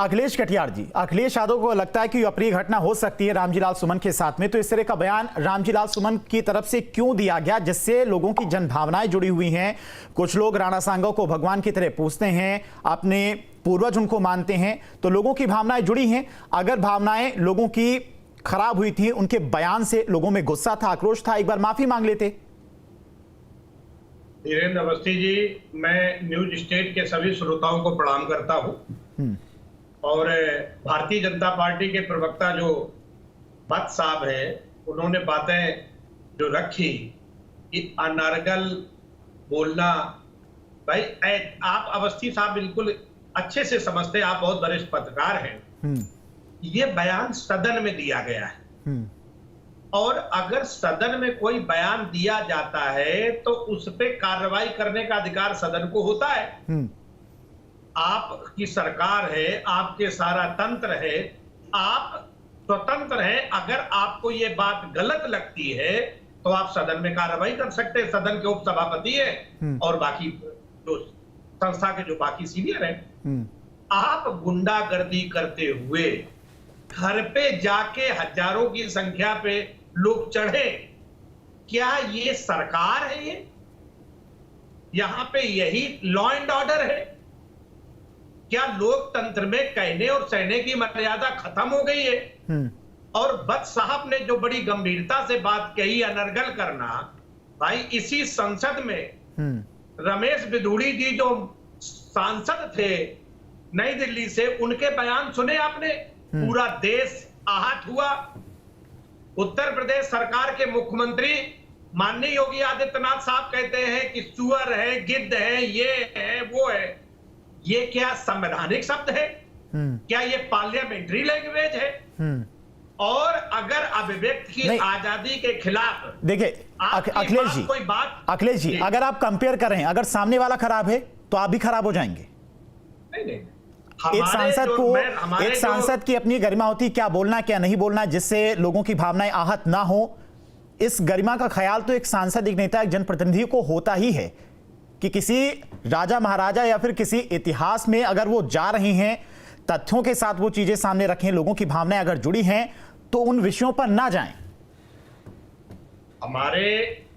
अखिलेश कटियार जी, अखिलेश यादव को लगता है कि अप्रिय घटना हो सकती है रामजीलाल सुमन के साथ में, तो इस तरह का बयान रामजीलाल सुमन की तरफ से क्यों दिया गया जिससे लोगों की जनभावनाएं जुड़ी हुई हैं? कुछ लोग राणा सांगव को भगवान की तरह पूजते हैं, अपने पूर्वज उनको मानते हैं, तो लोगों की भावनाएं जुड़ी हैं। अगर भावनाएं लोगों की खराब हुई थी, उनके बयान से लोगों में गुस्सा था, आक्रोश था, एक बार माफी मांग लेते। धीरेन्द्र अवस्थी जी, मैं न्यूज स्टेट के सभी श्रोताओं को प्रणाम करता हूं और भारतीय जनता पार्टी के प्रवक्ता जो भट्ट साहब हैं, उन्होंने बातें जो रखी कि अनर्गल बोलना, भाई आप अवस्थी साहब बिल्कुल अच्छे से समझते हैं, आप बहुत वरिष्ठ पत्रकार हैं। ये बयान सदन में दिया गया है और अगर सदन में कोई बयान दिया जाता है तो उस पर कार्रवाई करने का अधिकार सदन को होता है। आपकी सरकार है, आपके सारा तंत्र है, आप स्वतंत्र हैं। अगर आपको ये बात गलत लगती है तो आप सदन में कार्रवाई कर सकते हैं। सदन के उपसभापति है और बाकी जो संस्था के जो बाकी सीनियर हैं। आप गुंडागर्दी करते हुए घर पे जाके हजारों की संख्या पे लोग चढ़े, क्या ये सरकार है? ये यहां पे यही लॉ एंड ऑर्डर है? क्या लोकतंत्र में कहने और सहने की मर्यादा खत्म हो गई है? और भट्ट साहब ने जो बड़ी गंभीरता से बात कही, अनर्गल करना, भाई इसी संसद में रमेश बिधूड़ी जी जो सांसद थे नई दिल्ली से, उनके बयान सुने आपने? पूरा देश आहत हुआ। उत्तर प्रदेश सरकार के मुख्यमंत्री माननीय योगी आदित्यनाथ साहब कहते हैं कि सुअर है, गिद्ध है, ये है, वो है। ये क्या संवैधानिक शब्द है? क्या ये पार्लियामेंट्री लैंग्वेज है? और अगर अभिव्यक्ति की आजादी के खिलाफ, देखिए अखिलेश जी, अगर आप कंपेयर करें, अगर सामने वाला खराब है तो आप भी खराब हो जाएंगे। नहीं, एक सांसद की अपनी गरिमा होती, क्या बोलना क्या नहीं बोलना, जिससे लोगों की भावनाएं आहत ना हो। इस गरिमा का ख्याल तो एक सांसद, एक नेता, एक जनप्रतिनिधि को होता ही है कि किसी राजा महाराजा या फिर किसी इतिहास में अगर वो जा रहे हैं, तथ्यों के साथ वो चीजें सामने रखें, लोगों की भावनाएं अगर जुड़ी हैं तो उन विषयों पर ना जाएं। हमारे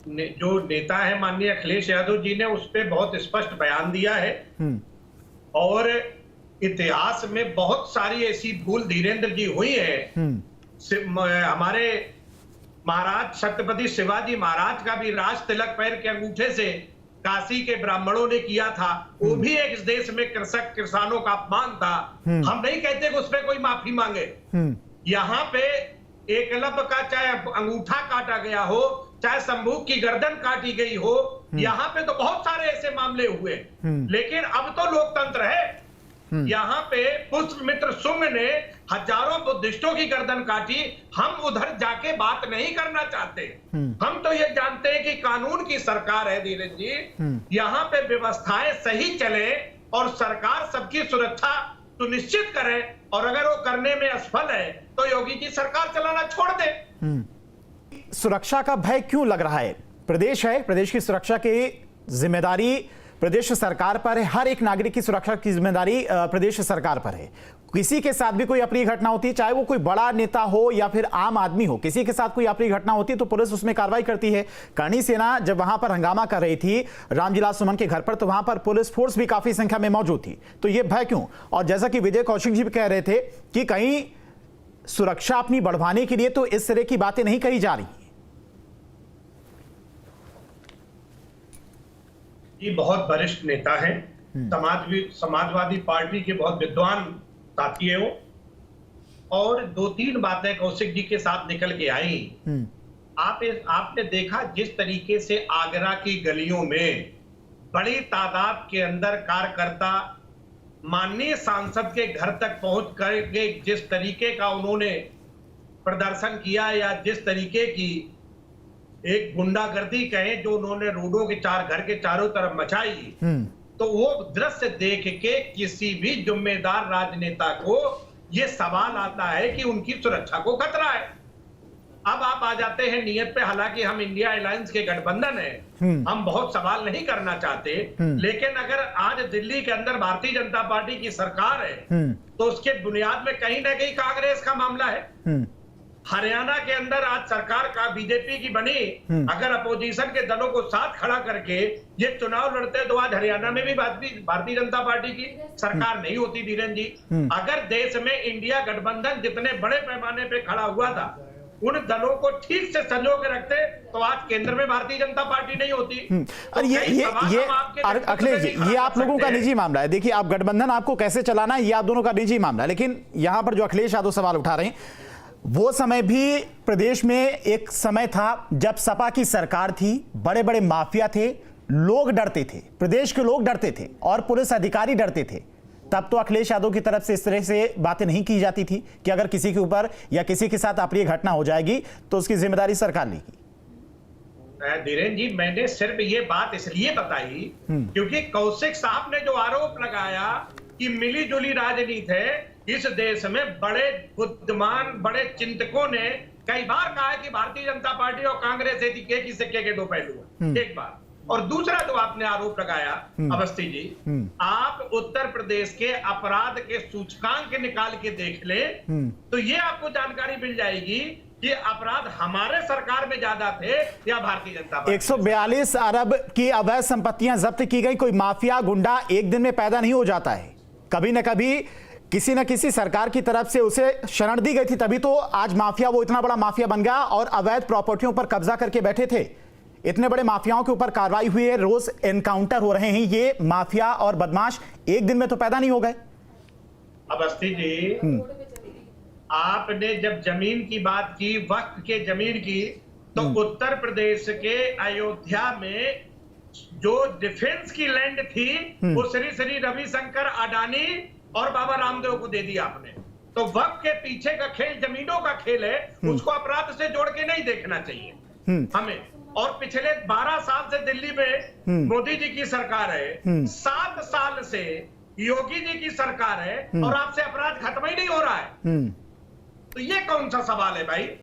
जो नेता है माननीय अखिलेश यादव जी ने उस पर बहुत स्पष्ट बयान दिया है और इतिहास में बहुत सारी ऐसी भूल धीरेन्द्र जी हुई है। हमारे महाराज छत्रपति शिवाजी महाराज का भी राज तिलक पैर के अंगूठे से काशी के ब्राह्मणों ने किया था। वो भी एक इस देश में कृषक किसानों का अपमान था। हम नहीं कहते कि उस पर कोई माफी मांगे। यहाँ पे एकलव्य का चाहे अंगूठा काटा गया हो, चाहे शंभू की गर्दन काटी गई हो, यहाँ पे तो बहुत सारे ऐसे मामले हुए। लेकिन अब तो लोकतंत्र है। यहाँ पे पुष्यमित्र शुंग ने हजारों बुद्धिस्टों की गर्दन काटी। हम उधर जाके बात नहीं करना चाहते। हम तो ये जानते हैं कि कानून की सरकार है धीरेन्द्र जी, यहाँ पे व्यवस्थाएं सही चले और सरकार सबकी सुरक्षा सुनिश्चित करे, और अगर वो करने में असफल है तो योगी जी सरकार चलाना छोड़ दे। सुरक्षा का भय क्यों लग रहा है? प्रदेश है, प्रदेश की सुरक्षा की जिम्मेदारी प्रदेश सरकार पर है। हर एक नागरिक की सुरक्षा की जिम्मेदारी प्रदेश सरकार पर है। किसी के साथ भी कोई अप्रिय घटना होती है, चाहे वो कोई बड़ा नेता हो या फिर आम आदमी हो, किसी के साथ कोई अप्रिय घटना होती है तो पुलिस उसमें कार्रवाई करती है। करणी सेना जब वहां पर हंगामा कर रही थी रामजीलाल सुमन के घर पर, तो वहां पर पुलिस फोर्स भी काफी संख्या में मौजूद थी। तो ये भय क्यों? और जैसा कि विजय कौशिक जी भी कह रहे थे कि कहीं सुरक्षा अपनी बढ़वाने के लिए तो इस तरह की बातें नहीं कही जा रही। ये बहुत वरिष्ठ नेता हैं, समाजवादी पार्टी के बहुत विद्वान साथी है वो, और दो तीन बातें कौशिक जी के साथ निकल के आई। आपने देखा जिस तरीके से आगरा की गलियों में बड़ी तादाद के अंदर कार्यकर्ता माननीय सांसद के घर तक पहुंच करके जिस तरीके का उन्होंने प्रदर्शन किया, या जिस तरीके की एक गुंडागर्दी कहें जो उन्होंने रोडों के घर के चारों तरफ मचाई, तो वो दृश्य देख के किसी भी जिम्मेदार राजनेता को ये सवाल आता है कि उनकी सुरक्षा को खतरा है। अब आप आ जाते हैं नियत पे। हालांकि हम इंडिया अलायंस के गठबंधन है, हम बहुत सवाल नहीं करना चाहते, लेकिन अगर आज दिल्ली के अंदर भारतीय जनता पार्टी की सरकार है तो उसके बुनियाद में कहीं ना कहीं कांग्रेस का मामला है। हरियाणा के अंदर आज सरकार का बीजेपी की बनी, अगर अपोजिशन के दलों को साथ खड़ा करके ये चुनाव लड़ते तो आज हरियाणा में भी भारतीय जनता पार्टी की सरकार नहीं होती। धीरेन्द्र जी, अगर देश में इंडिया गठबंधन जितने बड़े पैमाने पे खड़ा हुआ था उन दलों को ठीक से संजो के रखते तो आज केंद्र में भारतीय जनता पार्टी नहीं होती। और ये अखिलेश जी, ये आप लोगों का निजी मामला है। देखिए, आप गठबंधन आपको कैसे चलाना है ये आप दोनों का निजी मामला है, लेकिन यहां पर जो अखिलेश यादव सवाल उठा रहे हैं, वो समय भी प्रदेश में एक समय था जब सपा की सरकार थी, बड़े बड़े माफिया थे, लोग डरते थे, प्रदेश के लोग डरते थे और पुलिस अधिकारी डरते थे। तब तो अखिलेश यादव की तरफ से इस तरह से बातें नहीं की जाती थी कि अगर किसी के ऊपर या किसी के साथ अप्रिय घटना हो जाएगी तो उसकी जिम्मेदारी सरकार लेगी। धीरेन्द्र जी, मैंने सिर्फ ये बात इसलिए बताई क्योंकि कौशिक साहब ने जो आरोप लगाया कि मिली जुली राजनीति है, इस देश में बड़े बुद्धिमान, बड़े चिंतकों ने कई बार कहा है कि भारतीय जनता पार्टी और कांग्रेस एक ही सिक्के के दो पहलू हैं। एक बार, और दूसरा जो आपने आरोप लगाया अवस्थी जी, आप उत्तर प्रदेश के अपराध के सूचकांक निकाल के देख ले तो ये आपको जानकारी मिल जाएगी कि अपराध हमारे सरकार में ज्यादा थे या भारतीय जनता पार्टी। 142 अरब की अवैध संपत्तियां जब्त की गई। कोई माफिया गुंडा एक दिन में पैदा नहीं हो जाता है, कभी न कभी किसी न किसी सरकार की तरफ से उसे शरण दी गई थी, तभी तो आज माफिया वो इतना बड़ा माफिया बन गया और अवैध प्रॉपर्टियों पर कब्जा करके बैठे थे। इतने बड़े माफियाओं के ऊपर कार्रवाई हुई है, रोज एनकाउंटर हो रहे हैं। ये माफिया और बदमाश एक दिन में तो पैदा नहीं हो गए। अवस्थी जी, आपने जब जमीन की बात की, वक्त के जमीन की, तो उत्तर प्रदेश के अयोध्या में जो डिफेंस की लैंड थी वो श्री रविशंकर अडानी और बाबा रामदेव को दे दिया आपने। तो वक्त के पीछे का खेल जमीनों का खेल है, उसको अपराध से जोड़ के नहीं देखना चाहिए हमें। और पिछले 12 साल से दिल्ली में मोदी जी की सरकार है, 7 साल से योगी जी की सरकार है और आपसे अपराध खत्म ही नहीं हो रहा है। तो ये कौन सा सवाल है भाई?